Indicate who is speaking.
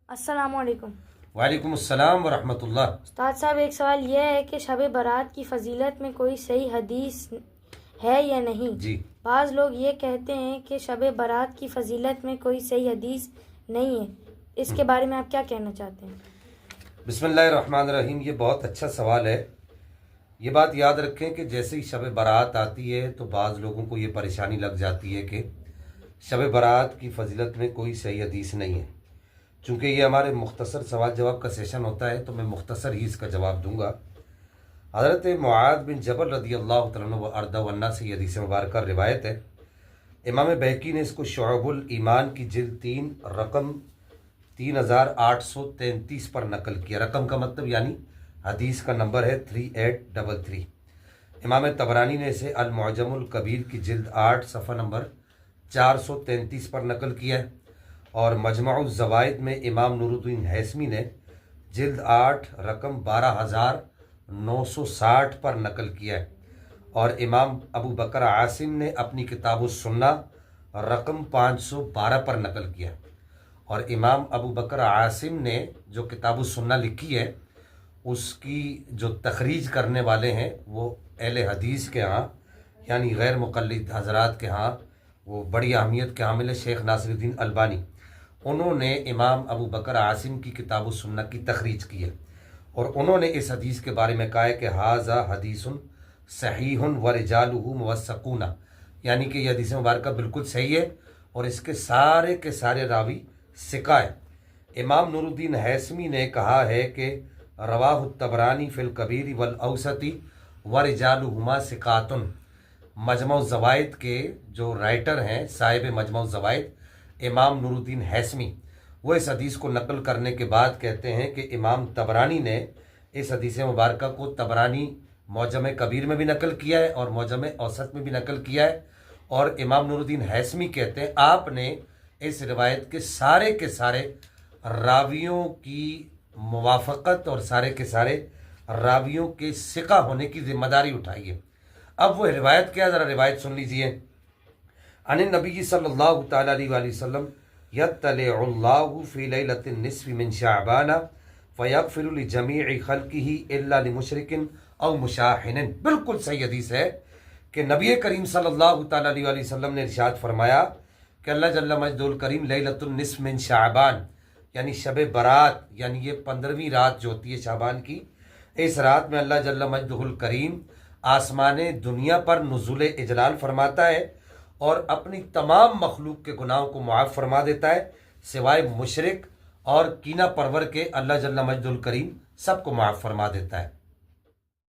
Speaker 1: السلام علیکم۔
Speaker 2: وعلیکم السلام ورحمۃ اللہ۔
Speaker 1: استاد صاحب، ایک سوال یہ ہے کہ شب برات کی فضیلت میں کوئی صحیح حدیث ہے یا نہیں؟
Speaker 2: جی،
Speaker 1: بعض لوگ یہ کہتے ہیں کہ شب برات کی فضیلت میں کوئی صحیح حدیث نہیں ہے، اس کے بارے میں آپ کیا کہنا چاہتے ہیں؟
Speaker 2: بسم اللہ الرحمن الرحیم۔ یہ بہت اچھا سوال ہے۔ یہ بات یاد رکھیں کہ جیسے ہی شب برات آتی ہے تو بعض لوگوں کو یہ پریشانی لگ جاتی ہے کہ شب برات کی فضیلت میں کوئی صحیح حدیث نہیں ہے۔ چونکہ یہ ہمارے مختصر سوال جواب کا سیشن ہوتا ہے تو میں مختصر ہی اس کا جواب دوں گا۔ حضرت معاذ بن جبل رضی اللہ تعالیٰ عنہ و ارضہ عنہ سے یہ حدیث مبارکہ روایت ہے۔ امام بہقی نے اس کو شعب الایمان کی جلد 3 رقم 3833 پر نقل کیا۔ رقم کا مطلب یعنی حدیث کا نمبر ہے 3833۔ امام طبرانی نے اسے المعجم الکبیر کی جلد 8 صفحہ نمبر 433 پر نقل کیا ہے، اور مجمع الزوائد میں امام نور الدین ہیثمی نے جلد 8 رقم 12960 پر نقل کیا ہے، اور امام ابو بکر عاصم نے اپنی کتاب السنہ رقم 512 پر نقل کیا ہے۔ اور امام ابو بکر عاصم نے جو کتاب السنہ لکھی ہے اس کی جو تخریج کرنے والے ہیں وہ اہل حدیث کے ہاں یعنی غیر مقلد حضرات کے ہاں وہ بڑی اہمیت کے حامل ہے، شیخ ناصر الدین البانی۔ انہوں نے امام ابو بکر عاصم کی کتاب السنہ کی تخریج کی ہے، اور انہوں نے اس حدیث کے بارے میں کہا ہے کہ ھذا حدیث صحیح ورجالہ موثقون، یعنی کہ یہ حدیث مبارکہ بالکل صحیح ہے اور اس کے سارے راوی ثقہ ہے۔ امام نور الدین ہیثمی نے کہا ہے کہ رواہ الطبرانی فی الکبیر والاوسط ورجالہما ثقات۔ مجمع الزوائد کے جو رائٹر ہیں، صاحب مجمع الزوائد امام نور الدین ہیثمی، وہ اس حدیث کو نقل کرنے کے بعد کہتے ہیں کہ امام طبرانی نے اس حدیث مبارکہ کو طبرانی معجم کبیر میں بھی نقل کیا ہے اور معجم اوسط میں بھی نقل کیا ہے، اور امام نور الدین ہیثمی کہتے ہیں آپ نے اس روایت کے سارے راویوں کی موافقت اور سارے راویوں کے ثقہ ہونے کی ذمہ داری اٹھائی ہے۔ اب وہ روایت کیا، ذرا روایت سن لیجئے۔ عن النبی صلی اللہ تعالی علیہ وآلہ وسلم یطلع اللہ فی لیلۃ النصف من شعبان فیغفر لجمیع خلقہ الا لمشرک او مشاحن۔ بالکل صحیح حدیث ہے کہ نبی کریم صلی اللہ تعالی علیہ وآلہ وسلم نے ارشاد فرمایا کہ اللہ جل مجدہ الکریم لیلۃ النصف من شعبان یعنی شب برات، یعنی یہ 15ویں رات جو ہوتی ہے شعبان کی، اس رات میں اللہ جل مجدہ الکریم آسمان دنیا پر نزول اجلال فرماتا ہے اور اپنی تمام مخلوق کے گناہوں کو معاف فرما دیتا ہے، سوائے مشرک اور کینہ پرور کے اللہ جل مجدہ الکریم سب کو معاف فرما دیتا ہے۔